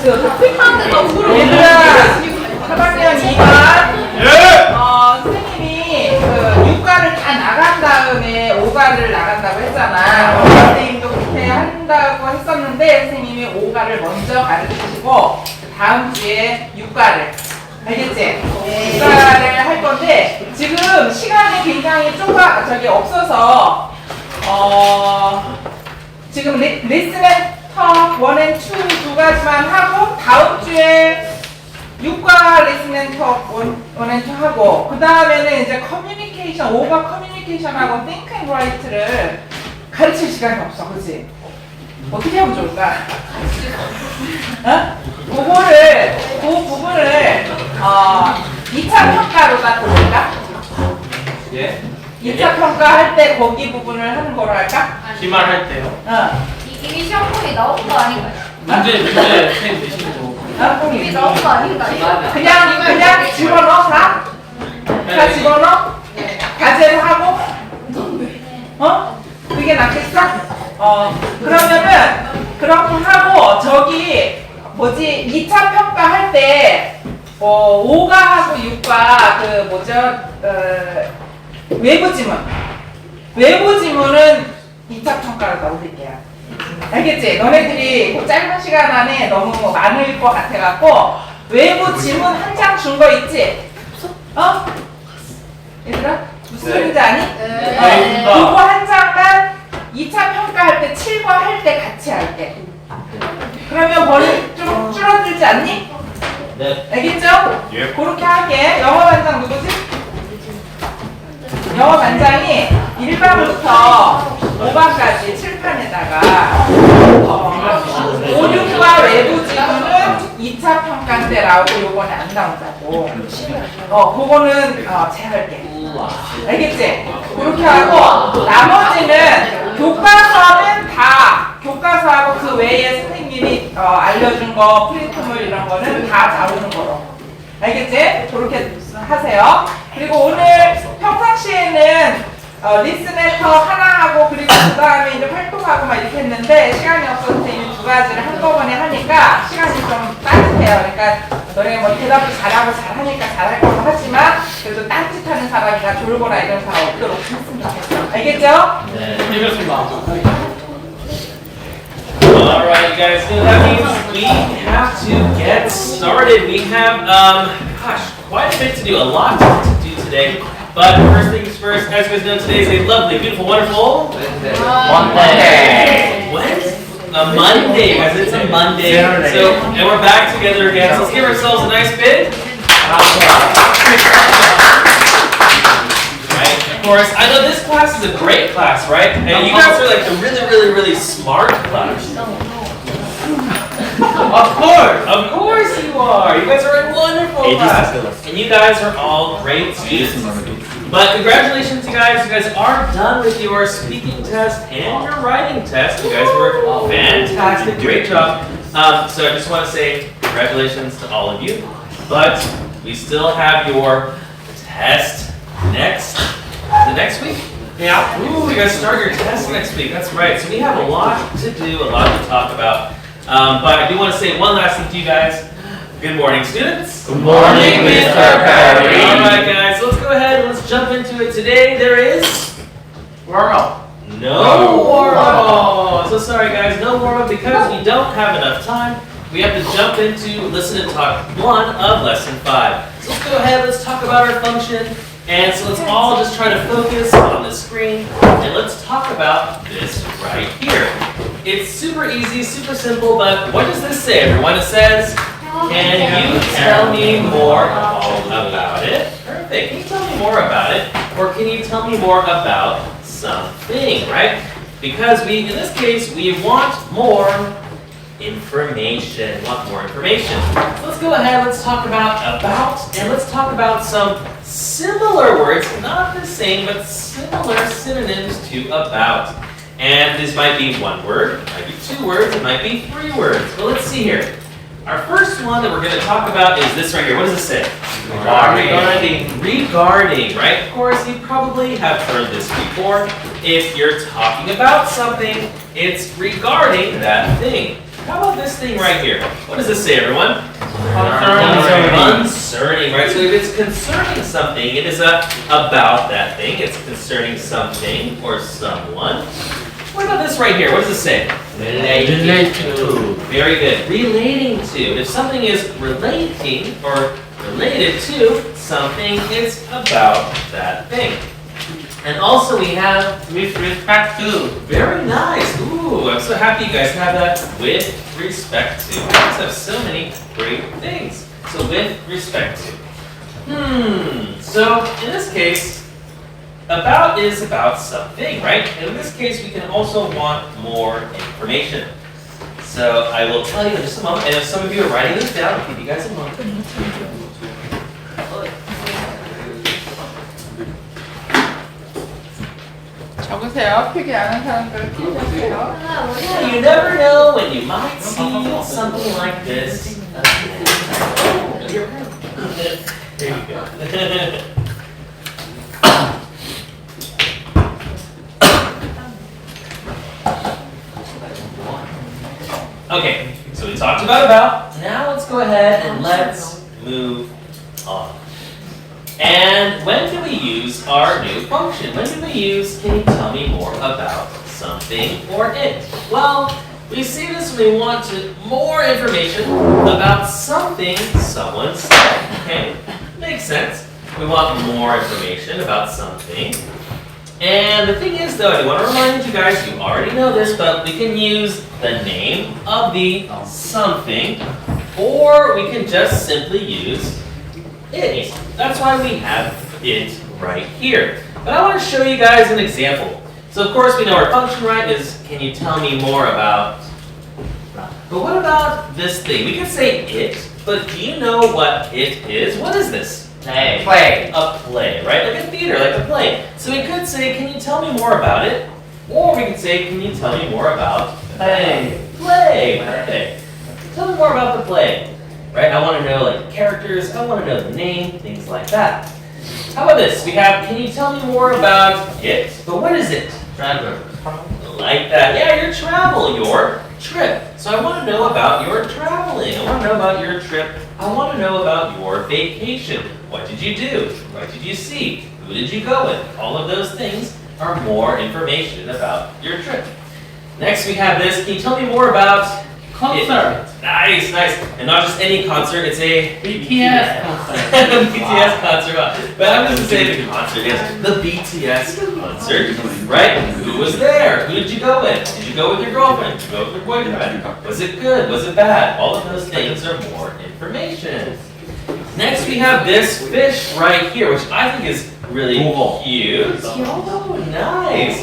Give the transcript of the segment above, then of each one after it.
얘들아, 3학년 2반 선생님이 그 6과를 다 나간 다음에 5과를 나간다고 했잖아. 선생님도 그렇게 한다고 했었는데 선생님이 5과를 먼저 가르치시고 그 다음 주에 6과를 알겠지? 6과를 할 건데 지금 시간이 굉장히 없어서 지금 리슨 앤 턱 1 and 2 두 가지만 하고 다음 주에 6과 리슨 앤 턱 1 and 2 하고 그 다음에는 이제 커뮤니케이션 5과 커뮤니케이션하고 think and write를 가르칠 시간이 없어, 그렇지? 어떻게 하면 좋을까? 그 부분을 2차 평가로 딱 볼까? 예? 2차 평가할 때 거기 부분을 하는 거로 할까? 기말할 때요? 이미 시험통에 나온 거 아닌가요? 문제 선생님 내시는 거. 이미 나온 거 아닌가요? 그냥 집어넣어 다? 다 집어넣어? 과제로 하고? 그게 낫겠어? 그러면은 그렇게 하고 저기 뭐지 2차 평가할 때 5과하고 6과 그 외부 지문은 2차 평가로 넣어드릴게요. 알겠지? 너네들이 그 짧은 시간 안에 너무 많을 것 같아갖고 외부 지문 한 장 준 거 있지? 얘들아? 무슨 소리인지 아니? 네. 그거 한 장만 2차 평가할 때 7과 할 때 같이 할게. 그러면 벌이 좀 줄어들지 않니? 네. 알겠죠? 예. 그렇게 할게. 영어 반장 누구지? 영어 반장이 1반부터 5반까지 칠판에다가 5, 6과 외부 지문은 2차 평가 때 나오고 요번에 안 나온다고. 그거는 제할게. 알겠지? 그렇게 하고 나머지는 교과서하고 그 외에 선생님이 알려준 거 프린트물 이런 거는 다 다루는 거로. 알겠지? 그렇게 하세요. 그리고 오늘 평상시에는 리슨 앤 턱 하나 하고 그리고 그 다음에 이제 활동하고 막 이렇게 했는데 시간이 없어서 이 두 가지를 한꺼번에 하니까 시간이 좀 따뜻해요. 그러니까 너네 뭐 대답을 잘하고 잘하니까 잘할 거고 하지만 그래도 딴짓하는 사람이나 졸거나 이런 사람 없도록 했으면 좋겠어. 알겠죠? 네. 읽었습니다. Alright, you guys, so that means we have to get started. We have, quite a bit to do, a lot to do today. But first things first, as you guys know, today is a lovely, beautiful, wonderful Monday. What? A Monday, guys. It's a Monday. So, and we're back together again. So let's give ourselves a nice big. Right? Of course, I know this class is a great class, right? And you guys are like the really, really, really smart class. Of course you are. You guys are a wonderful class. And you guys are all great students. But congratulations, you guys. You guys are done with your speaking test and your writing test. You guys were fantastic. Great job. So I just want to say congratulations to all of you. But we still have your test next week. Yeah. Ooh, you guys start your test next week. That's right. So we have a lot to do, a lot to talk about. But I do want to say one last thing to you guys. Good morning, students. Good morning, Mr. Perry. All right, guys. So let's go ahead and let's jump into it. Today there is warm-up. No warm-up. So sorry, guys. No warm-up because we don't have enough time. We have to jump into Listen and Talk 1 of Lesson 5. So let's go ahead. Let's talk about our function. And so let's all just try to focus on the screen and let's talk about this right here. It's super easy, super simple, but what does this say, everyone? It says, can you tell me more about it? Perfect. Can you tell me more about it? Or can you tell me more about something, right? Because in this case, we want more information. Want more information. So let's go ahead, let's talk about, and let's talk about some similar words, not the same, but similar synonyms to about. And this might be one word, it might be 2 words, it might be 3 words. But let's see here. Our first one that we're going to talk about is this right here. What does it say? Regarding, right? Of course, you probably have heard this before. If you're talking about something, it's regarding that thing. How about this thing right here? What does this say, everyone? Concerning, right? So if it's concerning something, it is about that thing. It's concerning something or someone. What about this right here? What does it say? Relating to. Very good. Relating to. If something is relating or related to something, it's about that thing. And also we have With respect to. very nice. Ooh, I'm so happy you guys have that with respect to. You guys have so many great things. So with respect to. So in this case, about is about something, right? And in this case, we can also want more information. So I will tell you in just a moment, and if some of you are writing this down, I'll give you guys a moment. 적으세요. 필기 안 한 사람들은 필기하세요. Yeah, you never know when you might see something like this. Here you go. Okay, so we talked about. Now let's go ahead and let's move on. And when do we use our new function? When do we use, can you tell me more about something or it? Well, we see this when we want more information about something someone said, okay? Makes sense. We want more information about something. And the thing is though, I want to remind you guys, you already know this, but we can use the name of the something, or we can just simply use it. That's why we have it right here. But I want to show you guys an example. So of course we know our function, right, is can you tell me more about, but what about this thing? We can say it, but do you know what it is? What is this? Play. A play, right? Like a theater, like a play. So we could say, can you tell me more about it? Or we could say, can you tell me more about Play. play? Perfect. Tell me more about the play. Right? I want to know like characters, I want to know the name, things like that. How about this? We have, can you tell me more about it? But what is it? Travel. Like that. Yeah, your travel, your trip. So I want to know about your traveling. I want to know about your trip. I want to know about your vacation. What did you do? What did you see? Who did you go with? All of those things are more information about your trip. Next we have this. Can you tell me more about Concert. Nice, nice. And not just any concert, it's a BTS concert. BTS concert. But I'm just going to say the concert, yes. The BTS concert, right? Who was there? Who did you go with? Did you go with your girlfriend? Did you go with your boyfriend? Was it good? Was it bad? All of those things are more information. Next we have this fish right here, which I think is really cute. Oh, nice.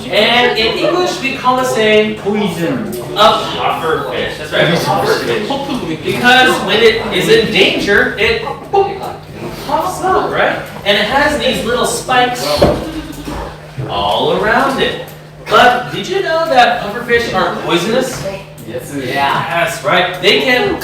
And in English we call this a Poison. puffer fish. That's right, a puffer fish. Because when it is in danger, it puffs up, right? And it has these little spikes all around it. But did you know that pufferfish are poisonous? Yes. Yes, right. They can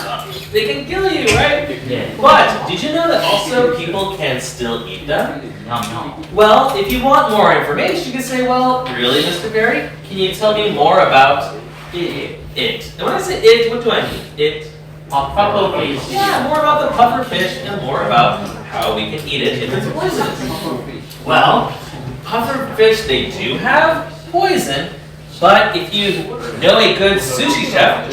kill you, right? Yeah. But did you know that also people can still eat them? No. Well, if you want more information, you can say, well, really, Mr. Berry? Can you tell me more about it? And when I say it, what do I mean? It. Pufferfish. Yeah, more about the puffer fish and more about how we can eat it if it's poisonous. Well, puffer fish, they do have poison, but if you know a good sushi chef,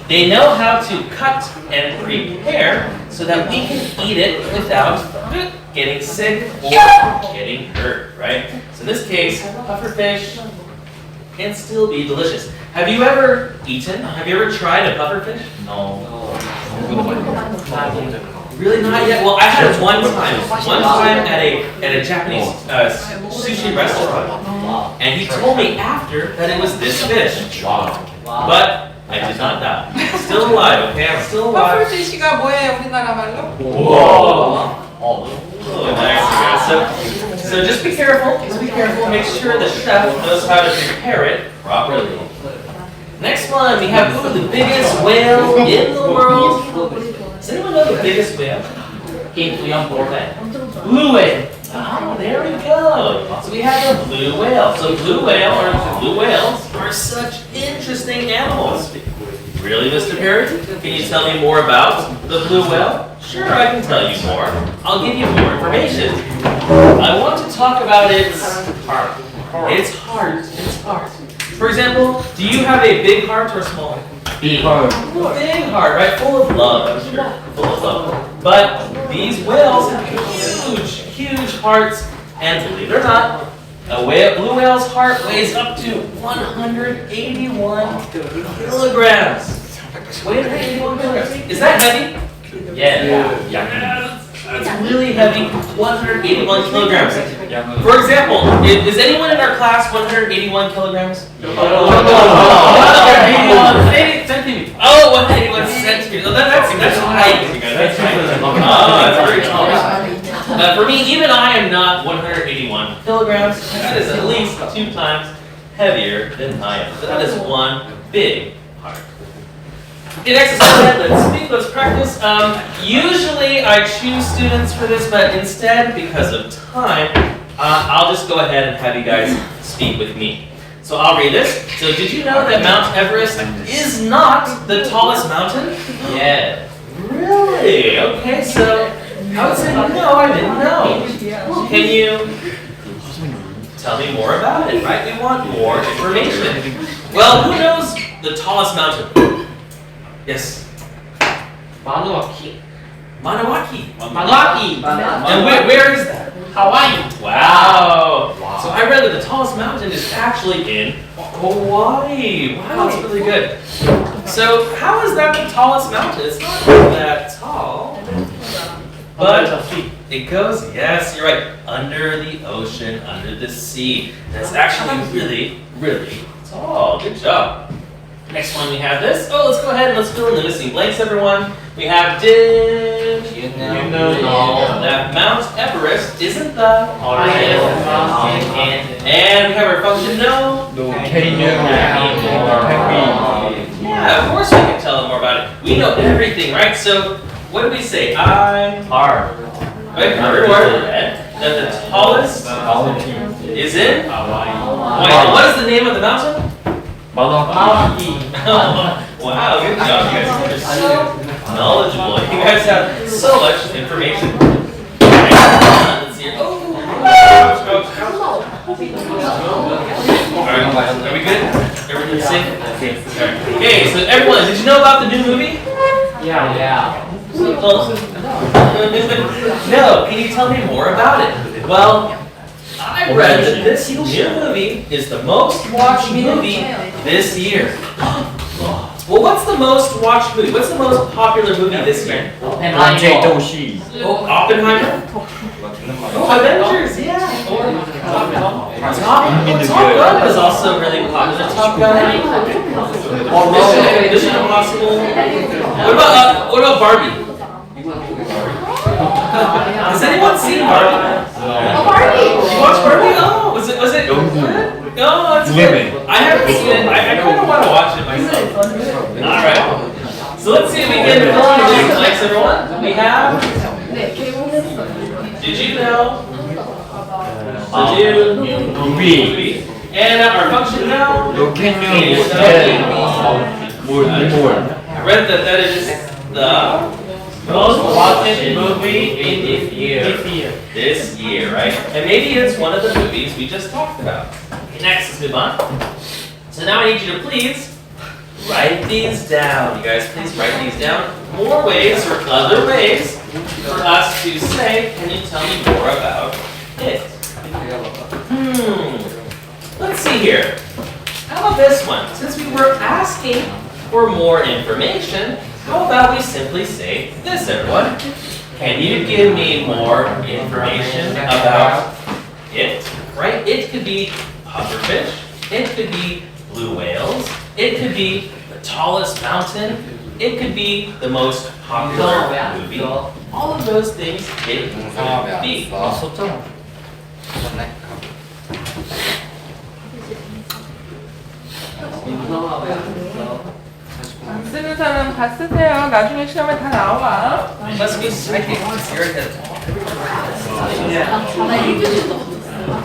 they know how to cut and prepare so that we can eat it without getting sick or getting hurt, right? So in this case, puffer fish can still be delicious. Have you ever eaten? Have you ever tried a puffer fish? No. Really not yet? Well, I had it one time. One time at a Japanese sushi restaurant, and he told me after that it was this fish. But I did not die. Still alive, okay? I'm still alive. 퍼플피쉬가 뭐예요, 우리나라 말로? Whoa! Oh, nice, you guys. So just be careful. Just be careful. Make sure the chef knows how to prepare it properly. Next one, we have the biggest whale in the world. Does anyone know the biggest whale? Blue whale. Oh, there we go. So we have a blue whale. So blue whale or blue whales, are such interesting animals. Really, Mr. Perry? Can you tell me more about the blue whale? Sure, I can tell you more. I'll give you more information. I want to talk about its heart. Its heart. Its heart. For example, do you have a big heart or a small heart? Big. Big heart, right? Full of love, I'm sure. Full of love. But these whales have huge hearts, and believe it or not, blue whale's heart weighs up to 181 kilograms. 181 kilograms. Is that heavy? Yeah. That's really heavy. 181 kilograms. For example, is anyone in our class 181 kilograms? 181 centimeters. Oh, 181 centimeters. Oh, that's height, you guys. That's height. Oh, that's very tall. For me, even I am not 181 kilograms. That is at least 2 times heavier than I am. So that is one big heart. Okay, next is let's speak, let's practice. Usually I choose students for this, but instead, because of time, I'll just go ahead and have you guys speak with me. So I'll read this. So did you know that Mount Everest is not the tallest mountain? Yeah. Really? Okay, so I would say no, I didn't know. Can you tell me more about it, right? We want more information. Well, who knows the tallest mountain? Yes. Manawaki. Manawaki. Manawaki. And where is that? Hawaii. Wow. So I read that the tallest mountain is actually in Hawaii. Wow, that's really good. So how is that the tallest mountain? It's not that tall. But it goes, yes, you're right, under the ocean, under the sea. That's actually really, really tall. Good job. Next one we have this. Oh, let's go ahead and let's fill in the missing blanks, everyone. We have, did you know that Mount Everest isn't the highest mountain? And we have our function no. Yeah, of course we can tell them more about it. We know everything, right? So what did we say? Right, that the tallest is in Hawaii. What is the name of the mountain? Manawaki. Wow, good job, you guys. You're so knowledgeable. You guys have so much information. Let's see. Alright, are we good? Everything safe? Okay, so everyone, did you know about the new movie? Yeah. No, can you tell me more about it? Well, I read that this new movie is the most watched movie this year. Well, what's the most watched movie? What's the most popular movie this year? Oh, Oppenheimer? Oh, Avengers, yeah. Top Gun was also really popular. Top Gun. Mission Impossible. What about Barbie? Has anyone seen Barbie? Barbie! You watched Barbie? Oh, was it good? No, it's good. I haven't seen it. I kind of want to watch it myself. Alright. So let's see if we can fill in the blanks, everyone. We have. Did you know? Movie. And our function now. I read that is the most watched movie in this year, right? And maybe it's one of the movies we just talked about. Okay, next, let's move on. So now I need you to please write these down. You guys, please write these down. More ways or other ways for us to say, can you tell me more about it? Let's see here. How about this one? Since we were asking for more information, how about we simply say this, everyone? Can you give me more information about it? Right? It could be pufferfish. It could be blue whales. It could be the tallest mountain. It could be the most popular movie. All of those things it could be. 안 쓰는 사람 다 쓰세요. 나중에 시험에 다 나와. Must be psychic. You're ahead. 나 1교시도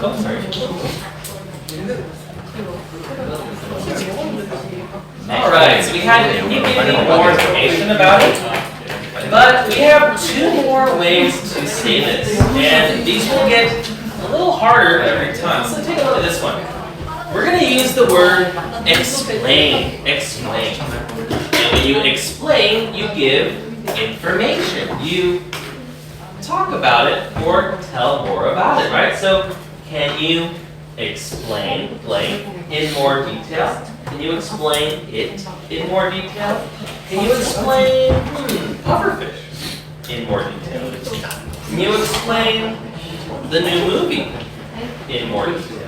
Oh, sorry. Alright, so we had any more information about it, but we have two more ways to say this, and these will get a little harder every time. So take a look at this one. We're going to use the word explain. Explain. And when you explain, you give information. You talk about it or tell more about it, right? So, can you explain blank in more detail? Can you explain it in more detail? Can you explain pufferfish in more detail? Can you explain the new movie in more detail?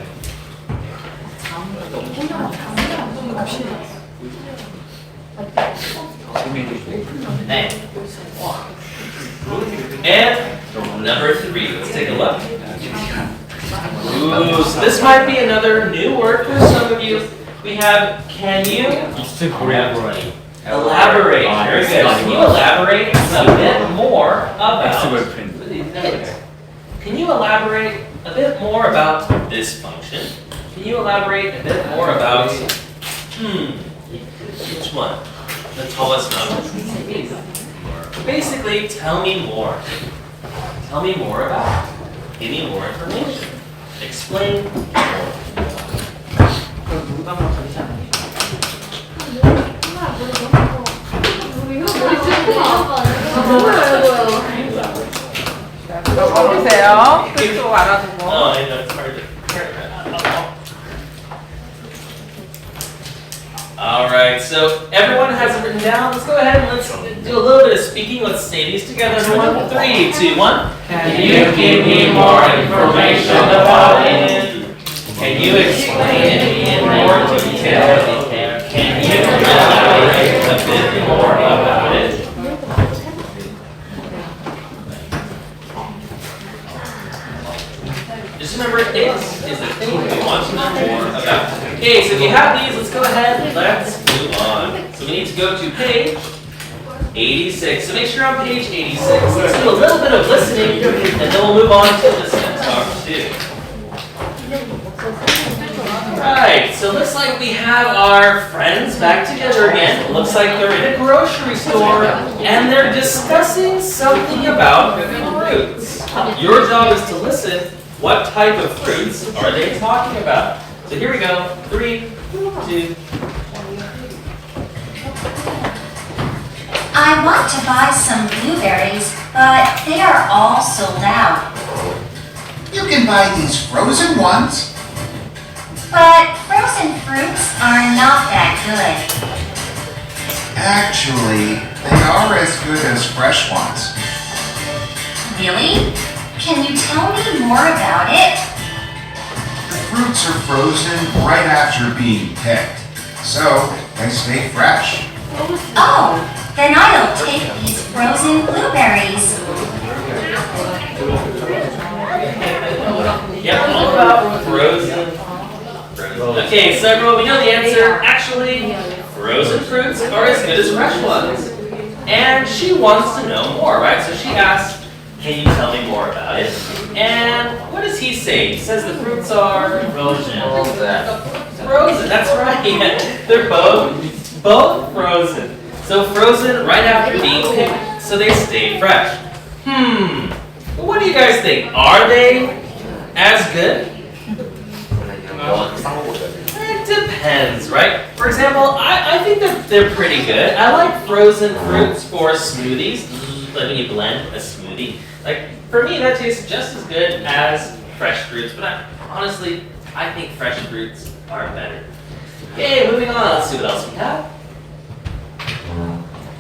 And number 3, let's take a look. Ooh, so this might be another new word for some of you. We have, can you elaborate? Elaborate. Very good. Can you elaborate a bit more about it? Can you elaborate a bit more about this function? Can you elaborate a bit more about, which one? The tallest mountain? Basically, tell me more. Tell me more about it. Give me more information. Explain more. 적어보세요. 뜻도 알아두고. Oh, I know, it's hard to. Alright, so everyone has it written down. Let's go ahead and let's do a little bit of speaking. Let's say these together, everyone. 3, 2, 1. Can you give me more information about it? Can you explain it in more detail? Can you elaborate a bit more about it? Just remember, it is the thing we want to know more about. Okay, so if you have these, let's go ahead and let's move on. So we need to go to page 86. So make sure on page 86, let's do a little bit of listening, and then we'll move on to listen and talk too. Right, so looks like we have our friends back together again. It looks like they're in a grocery store, and they're discussing something about fruits. Your job is to listen. What type of fruits are they talking about? So here we go. 3, 2. I want to buy some blueberries, but they are all sold out. You can buy these frozen ones. But frozen fruits are not that good. Actually, they are as good as fresh ones. Really? Can you tell me more about it? The fruits are frozen right after being picked, so they stay fresh. Oh, then I'll take these frozen blueberries. Yeah, all about frozen. Okay, so everyone, we know the answer. Actually, frozen fruits are as good as fresh ones. And she wants to know more, right? So she asks, can you tell me more about it? And what does he say? He says the fruits are frozen. Frozen, that's right. They're both frozen. So frozen right after being picked, so they stay fresh. But what do you guys think? Are they as good? It depends, right? For example, I think that they're pretty good. I like frozen fruits for smoothies. Like when you blend a smoothie. Like, for me, that tastes just as good as fresh fruits, but honestly, I think fresh fruits are better. Okay, moving on. Let's see what else we have.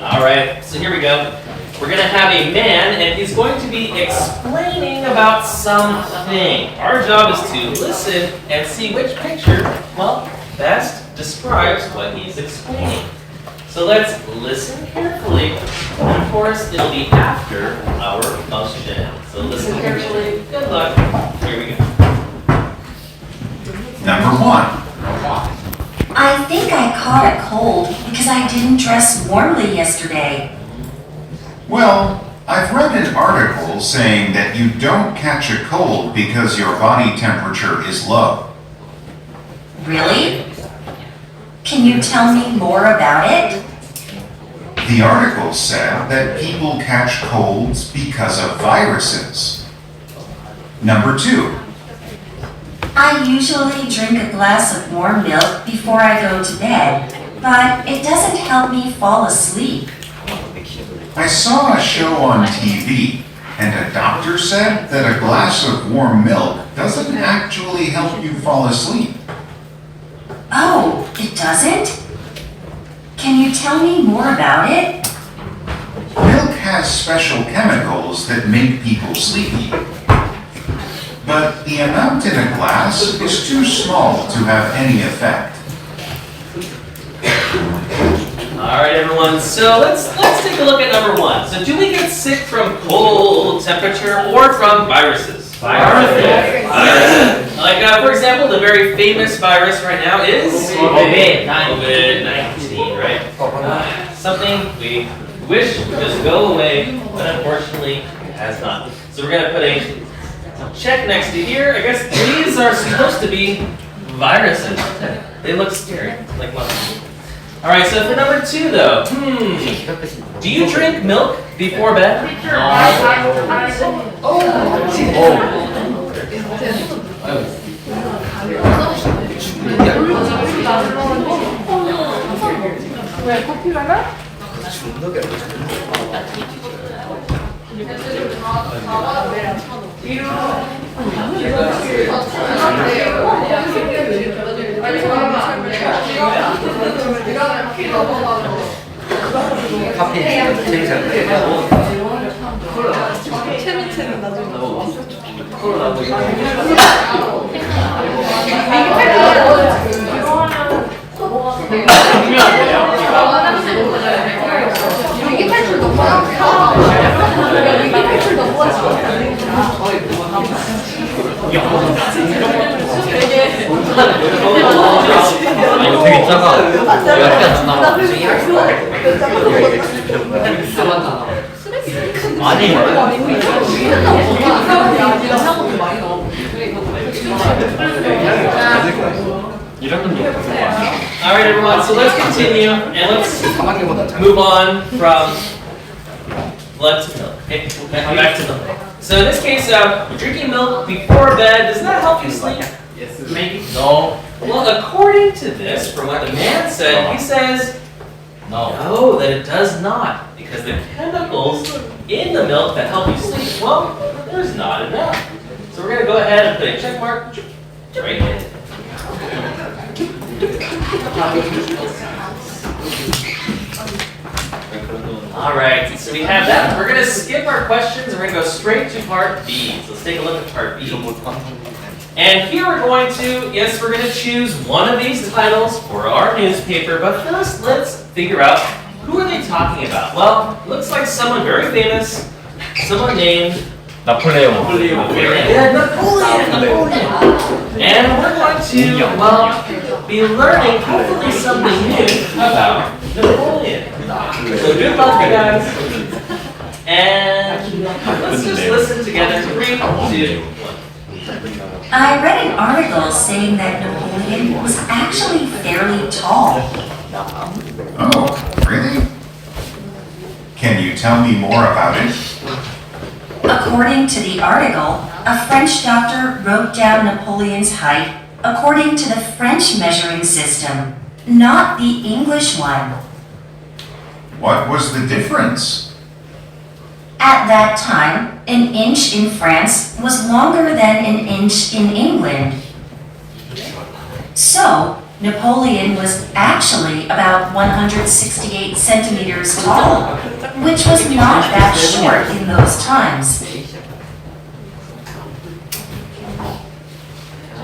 Alright, so here we go. We're going to have a man, and he's going to be explaining about something. Our job is to listen and see which picture, well, best describes what he's explaining. So let's listen carefully, and of course, it'll be after our function. So listen carefully. Good luck. Here we go. Number 1. I think I caught a cold because I didn't dress warmly yesterday. Well, I've read an article saying that you don't catch a cold because your body temperature is low. Really? Can you tell me more about it? The article said that people catch colds because of viruses. Number 2. I usually drink a glass of warm milk before I go to bed, but it doesn't help me fall asleep. I saw a show on TV, and a doctor said that a glass of warm milk doesn't actually help you fall asleep. Oh, it doesn't? Can you tell me more about it? Milk has special chemicals that make people sleepy. But the amount in a glass is too small to have any effect. All right, everyone. So let's take a look at number 1. So do we get sick from cold temperature or from viruses? Viruses. Like for example, the very famous virus right now is COVID-19, right? Something we wish would just go away, but unfortunately it has not. So we're gonna put a check next to here. I guess these are supposed to be viruses. They look scary, like monkeys. All right, so for number 2 though, do you drink milk before bed? 왜 커피가 나? 위기 탈출 너무 위기 탈출 너무 이거 되게 작아. 몇개 안 나와. 아니. All right, everyone. So let's continue and let's move on from blood to milk. Okay, back to milk. So in this case, drinking milk before bed, does that help you sleep? Maybe. No. Well, according to this, from what the man said, he says no, that it does not, because the chemicals in the milk that help you sleep, well, there's not enough. So we're gonna go ahead and put a check mark right here. All right, so we have that. We're gonna skip our questions and we're gonna go straight to part B. So let's take a look at part B. And here we're going to, yes, we're gonna choose one of these titles for our newspaper, but first let's figure out who are they talking about. Well, it looks like someone very famous, someone named 나폴레옹. Yeah, Napoleon. And we're going to, well, be learning hopefully something new about Napoleon. So good luck, you guys. And let's just listen together. 3, 2, 1. I read an article saying that Napoleon was actually fairly tall. Oh, really? Can you tell me more about it? According to the article, a French doctor wrote down Napoleon's height according to the French measuring system, not the English one. What was the difference? At that time, an inch in France was longer than an inch in England. So, Napoleon was actually about 168 centimeters tall, which was not that short in those times.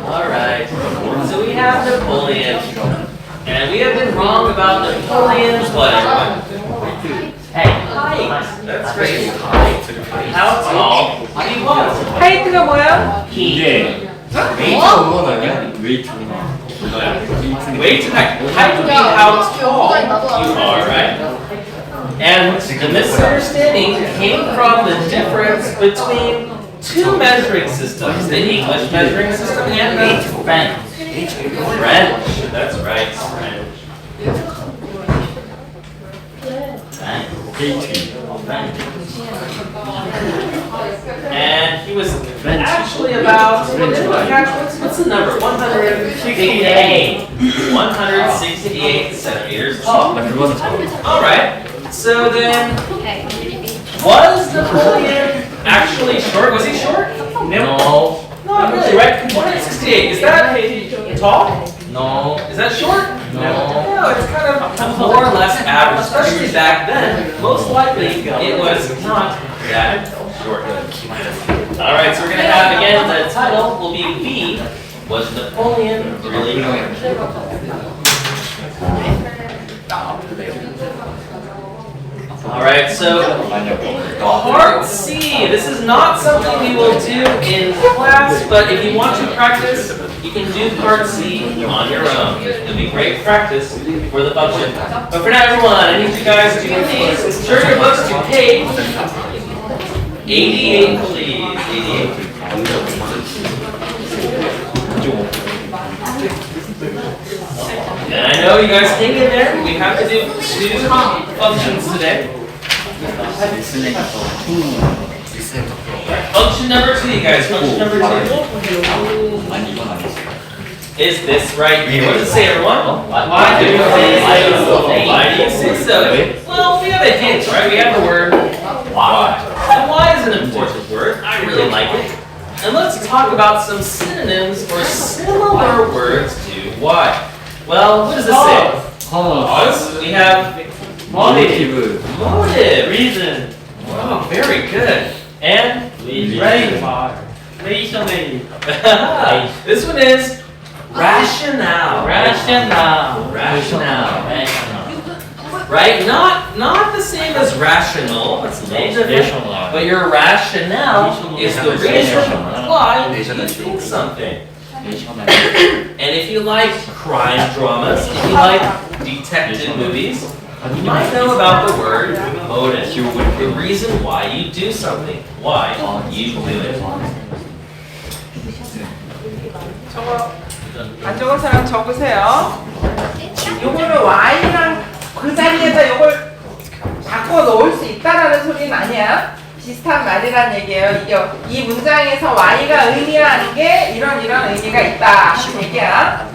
All right. So we have Napoleon. And we have been wrong about Napoleon's what, everyone? Height. That's great. How tall he was. 하이트가 뭐야? 이게 웨이트 Weight height. Height would be how tall you are, right? And the misunderstanding came from the difference between two measuring systems, the English measuring system and the French. That's right, French. And he was actually about, what's the number? 168. 168 centimeters tall. Alright, so then, was Napoleon actually short? Was he short? No. Not really, right? 168, is that tall? No. Is that short? No. No, it's kind of more or less average, especially back then. Most likely, it was not that short. Alright, so we're going to have, again, the title will be B. Was Napoleon really Alright, so part C. This is not something we will do in class, but if you want to practice, you can do part C on your own. It'll be great practice for the function. But for now, everyone, I need you guys to please turn your books to page 88, please. 88. And I know you guys hang in there. We have to do 2 functions today. Function number 2, you guys. Function number 2 is this right here. What does it say, everyone? Why do you say so? Why do you say so? Well, we have a hint, right? We have the word why. And why is an important word. I really like it. And let's talk about some synonyms or similar words to why. Well, what does this say? Cause. We have Motive. motive. Reason. Oh, very good. And this one is rationale. Rationale. Right? Not the same as rational. That's a little different. But your rationale is the reason why you think something. And if you like crime dramas, if you like detective movies, you might know about the word motive. The reason why you do something. Why you do it. 안 적은 사람 적으세요. 요거는 Y랑 그 자리에다 요걸 바꿔 넣을 수 있다라는 소리는 아니야. 비슷한 말이란 얘기예요. 이 문장에서 Y가 의미하는 게 이런 의미가 있다 하는 얘기야.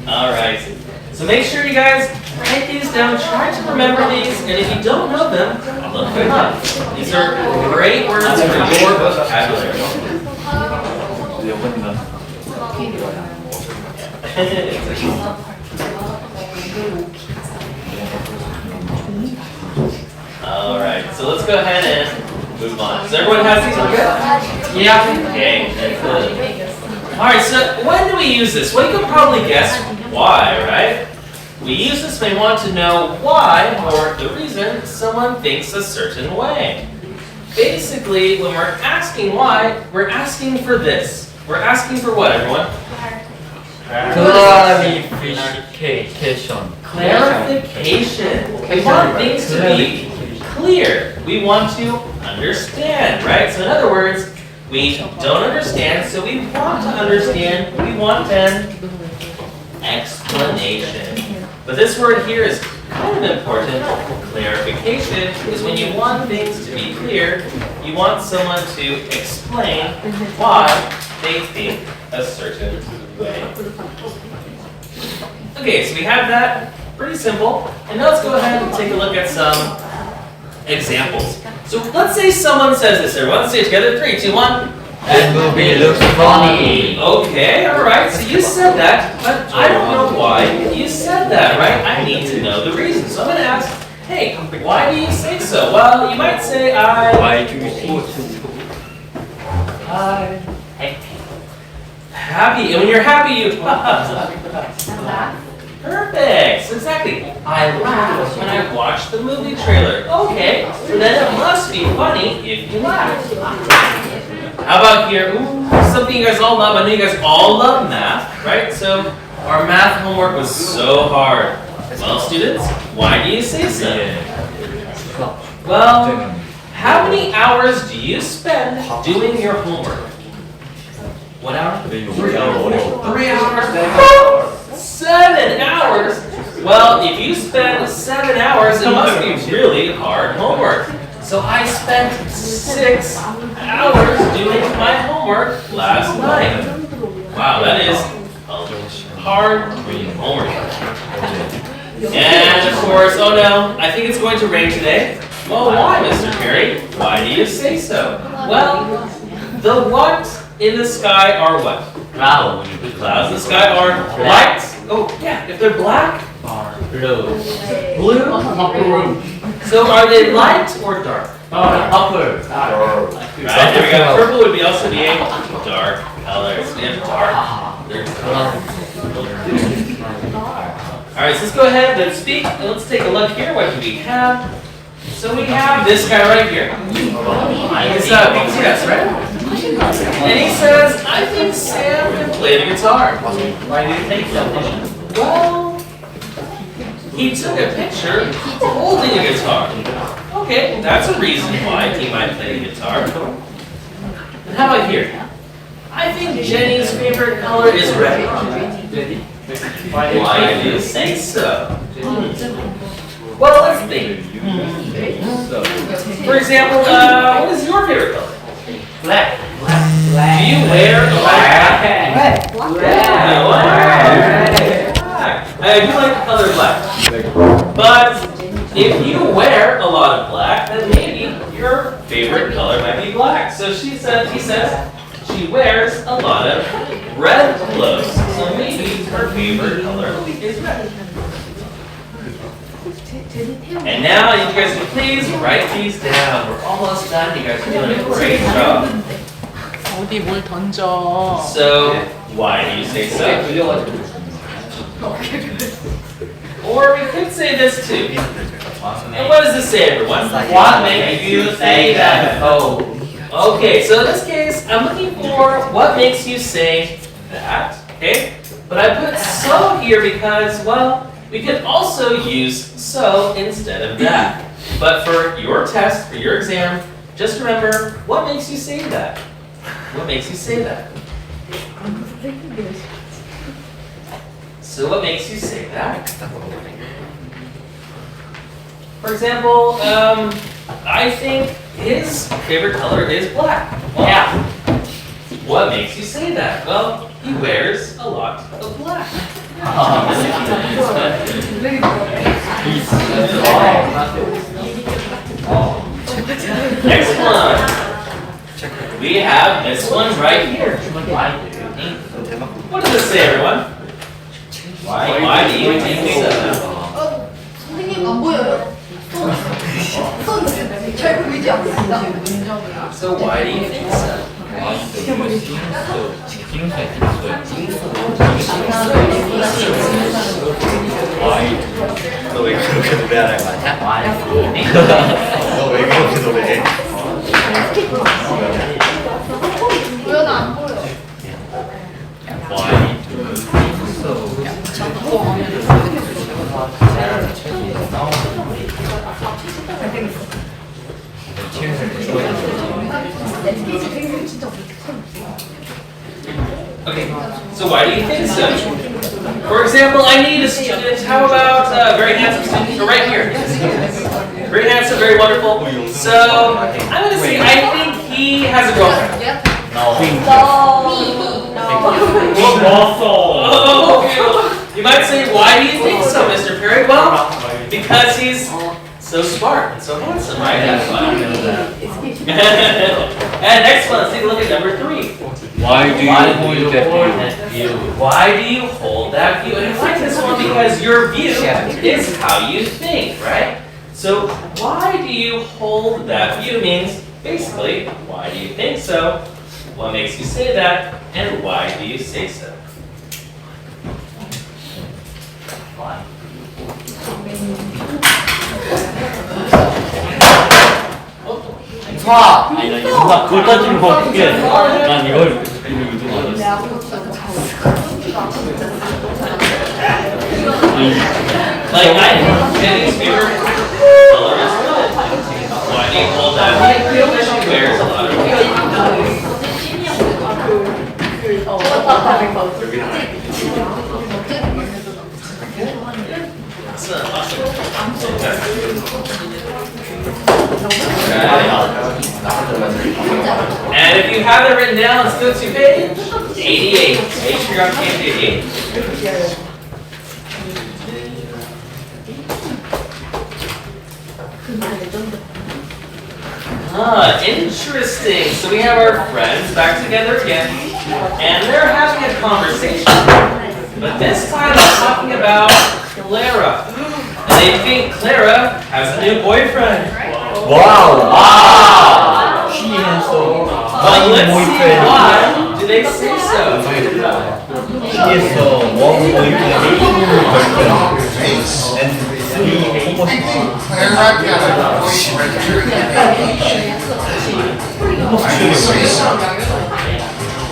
Alright, so make sure you guys write these down, try to remember these, and if you don't know them, look them up. These are great words for your vocabulary. Alright, so let's go ahead and move on. Does everyone have these? Yeah. Okay, good. Alright, so when do we use this? Well, you can probably guess why, right? We use this when we want to know why, or the reason, someone thinks a certain way. Basically, when we're asking why, we're asking for this. We're asking for what, everyone? Clarification. Clarification. We want things to be clear. We want to understand, right? So in other words, we don't understand, so we want to understand. We want an explanation. But this word here is kind of important. Clarification is when you want things to be clear, you want someone to explain why they think a certain way. Okay, so we have that. Pretty simple. And now let's go ahead and take a look at some examples. So let's say someone says this. Everyone say it together. 3, 2, 1. That movie looks funny. Okay, alright, so you said that, but I don't know why you said that, right? I need to know the reason. So I'm going to ask, hey, why do you say so? Well, you might say, Why do you say so? happy. And when you're happy, you Perfect. So exactly. I laughed when I watched the movie trailer. Okay, so then it must be funny if you laugh. How about here? Ooh, something you guys all love. I know you guys all love math, right? So our math homework was so hard. Well, students, why do you say so? Well, how many hours do you spend doing your homework? What hour? 3 hours. 3 hours. 7 7 hours? Well, if you spend 7 hours, it must be really hard homework. So I spent 6 hours doing my homework last night. Wow, that is hard homework. And of course, oh no, I think it's going to rain today. Well, why, Mr. Perry? Why do you say so? Well, the what in the sky are what? Cloud. The clouds in the sky are light. Oh, yeah, if they're black, Blue. blue. So are they light or dark? Upper. Right, there we go. Purple would be also be a dark color. So we have dark. There's dark. Alright, so let's go ahead and speak. And let's take a look here. What do we have? So we have this guy right here. It's BTS, right? And he says, I think Sam can play the guitar. Why do you think so? Well, he took a picture holding a guitar. Okay, that's a reason why he might play the guitar. And how about here? I think Jenny's favorite color is red. Why do you think so? Well, let's think. For example, what is your favorite color? Black. Do you wear a black hat? I do like the color black. But if you wear a lot of black, then maybe your favorite color might be black. So he says she wears a lot of red clothes. So maybe her favorite color is red. And now you guys can please write these down. We're almost done. You guys are doing a great job. 어디 뭘 던져. So, why do you say so? Or we could say this too. And what does this say, everyone? What makes you say that? Oh. Okay, so in this case, I'm looking for what makes you say that, okay? But I put so here because, well, we could also use so instead of that. But for your test, for your exam, just remember, what makes you say that? What makes you say that? So what makes you say that? For example, I think his favorite color is black. Yeah. What makes you say that? Well, he wears a lot of black. Next one. We have this one right here. What does it say, everyone? Why do you think so? 선생님 안 보여요. 손잘 보이지 않습니다. So why do you think so? 너 왜 그렇게 노래하는 거 아니야? 너 왜 그렇게 노래해? 보여나 안 보여. Okay, so why do you think so? For example, I need a student. How about a very handsome student? Right here. Very handsome, very wonderful. So I'm gonna say I think he has a girlfriend. Oh, okay. You might say, why do you think so, Mr. Perry? Well, because he's so smart and so handsome, right? That's why I know that. And next one, let's take a look at number 3. Why do you hold that view? Why do you hold that view? And I like this one because your view is how you think, right? So why do you hold that view means basically, why do you think so? What makes you say that? And why do you say so? 아니 나 이거 그걸 따지는 거 어떻게 난 이걸 이거 맞았어. Like Jenny's favorite color is red. Why do you hold that? Because she wears a lot of red. Awesome. And if you have it written down, let's go to page 88. Make sure you're on page 88. Interesting. So we have our friends back together again, and they're having a conversation. But this time they're talking about Clara. And they think Clara has a new boyfriend. Wow! She has But let's see why do they say so. She has one boyfriend Face. and three I think Clara got a boyfriend during the vacation. I would say so.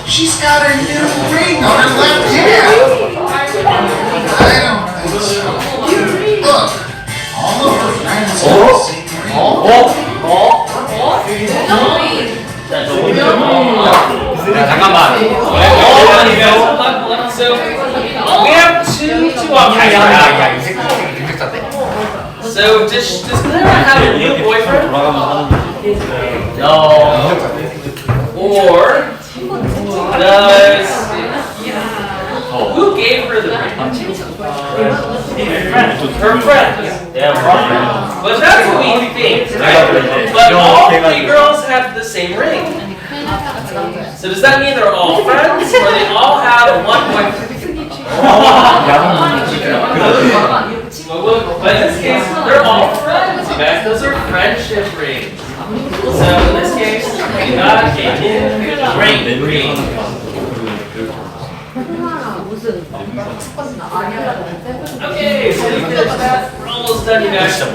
She's got a new ring on her left hand. I don't think so. Look, all of her friends have the same ring. 잠깐만. So we have two options. 야야야 이 새끼 So does Clara have a new boyfriend? No. Or does who gave her the ring? Her friend. Yeah, But that's what we think, right? But all three girls have the same ring. So does that mean they're all friends, or they all have one boyfriend? But in this case, they're all friends, you guys. Those are friendship rings. So in this case, we got a new ring. Okay, so we finished that. We're almost done, you guys. Let's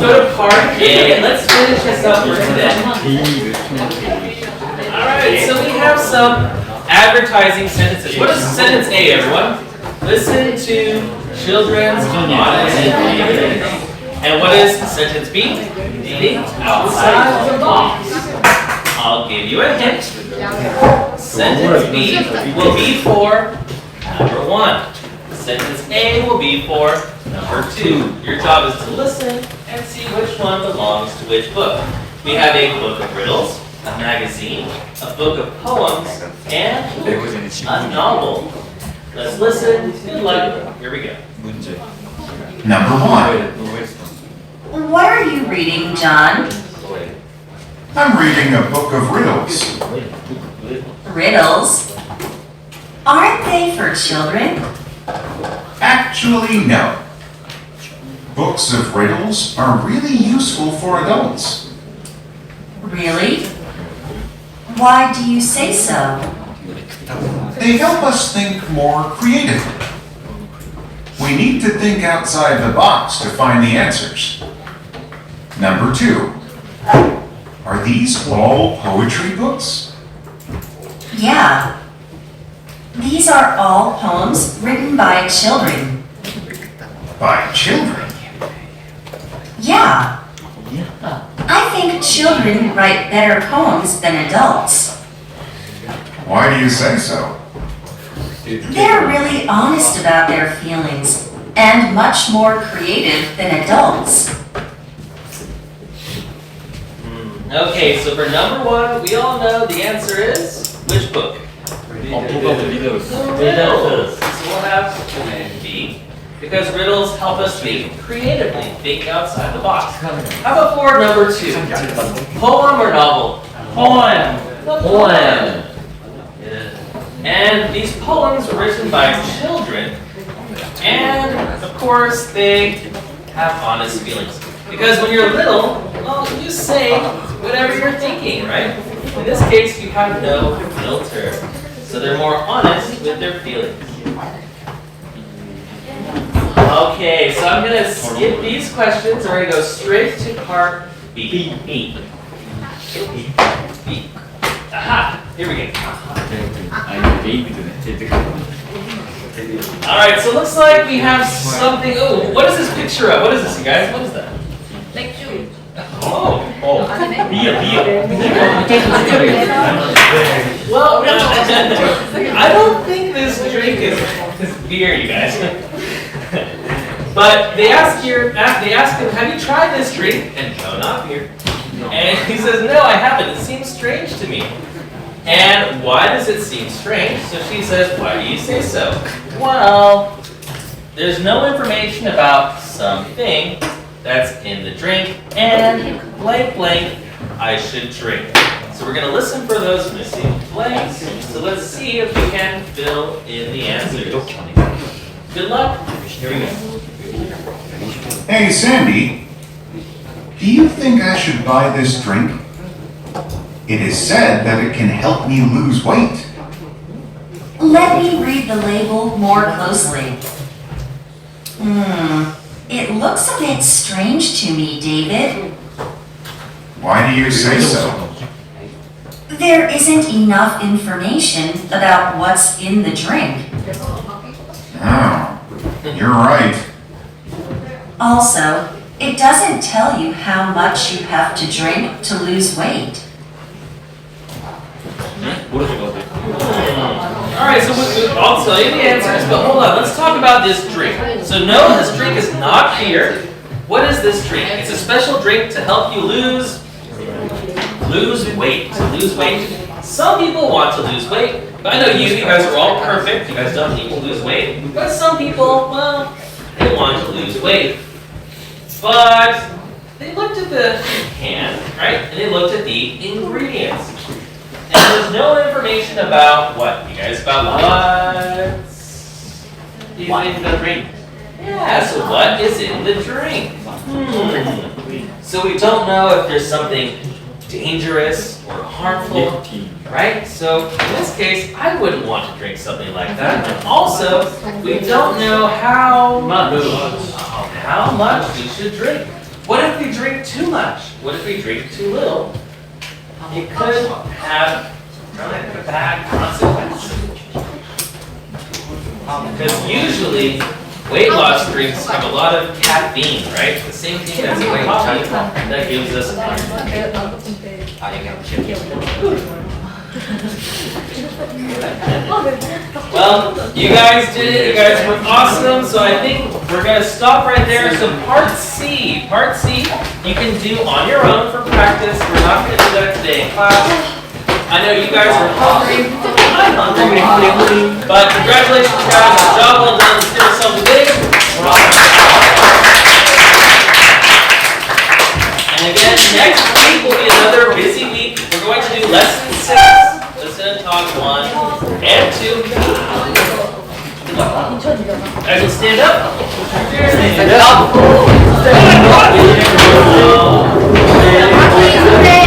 go to part A and let's finish this up for today. Alright, so we have some advertising sentences. What is sentence A, everyone? Listen to children's honest opinions. And what is sentence B? Think outside the box. I'll give you a hint. Sentence B will be for number 1. Sentence A will be for number 2. Your job is to listen and see which one belongs to which book. We have a book of riddles, a magazine, a book of poems, and a novel. Let's listen. Good luck. Here we go. Number 1. What are you reading, John? I'm reading a book of riddles. Riddles? Aren't they for children? Actually, no. Books of riddles are really useful for adults. Really? Why do you say so? They help us think more creatively. We need to think outside the box to find the answers. Number 2. Are these all poetry books? Yeah. These are all poems written by children. By children? Yeah. I think children write better poems than adults. Why do you say so? They're really honest about their feelings and much more creative than adults. Okay, so for number 1, we all know the answer is which book? Riddles. So we'll have B, because riddles help us think creatively, think outside the box. How about for number 2? Poem or novel? Poem. Poem. And these poems were written by children, and of course they have honest feelings. Because when you're little, well, you say whatever you're thinking, right? In this case, you have no filter. So they're more honest with their feelings. Okay, so I'm going to skip these questions and we're going to go straight to part B. B. B. Aha! Here we go. Alright, so it looks like we have something. Oh, what is this picture of? What is this, you guys? What is that? Oh, well, I don't think this drink is beer, you guys. But they ask him, have you tried this drink? And no, not beer. And he says, no, I haven't. It seems strange to me. And why does it seem strange? So she says, why do you say so? Well, there's no information about something that's in the drink, and blank blank, I should drink. So we're gonna listen for those missing blanks. So let's see if we can fill in the answers. Good luck. Here we go. Hey, Sandy, do you think I should buy this drink? It is said that it can help me lose weight. Let me read the label more closely. It looks a bit strange to me, David. Why do you say so? There isn't enough information about what's in the drink. Oh, you're right. Also, it doesn't tell you how much you have to drink to lose weight. Alright, so I'll tell you the answers, but hold on, let's talk about this drink. So no, this drink is not beer. What is this drink? It's a special drink to help you lose weight. Some people want to lose weight, but I know you guys are all perfect. You guys don't need to lose weight. But some people, well, they want to lose weight. But they looked at the can, right? And they looked at the ingredients. And there's no information about what, you guys? About what is in the drink? Yeah, so what is in the drink? So we don't know if there's something dangerous or harmful, right? So in this case, I wouldn't want to drink something like that. And also, we don't know how much we should drink. What if we drink too much? What if we drink too little? It could have bad consequences. Because usually, weight loss drinks have a lot of caffeine, right? The same thing as coffee that gives us Well, you guys did it. You guys were awesome. So I think we're going to stop right there. So part C, you can do on your own for practice. We're not going to do that today in class. I know you guys are hungry. I'm hungry. But congratulations, guys. Job well done. Let's give ourselves a big round. And again, next week will be another busy week. We're going to do lesson 6, listen and talk 1 and 2. Guys will stand up. Stand up. Hey!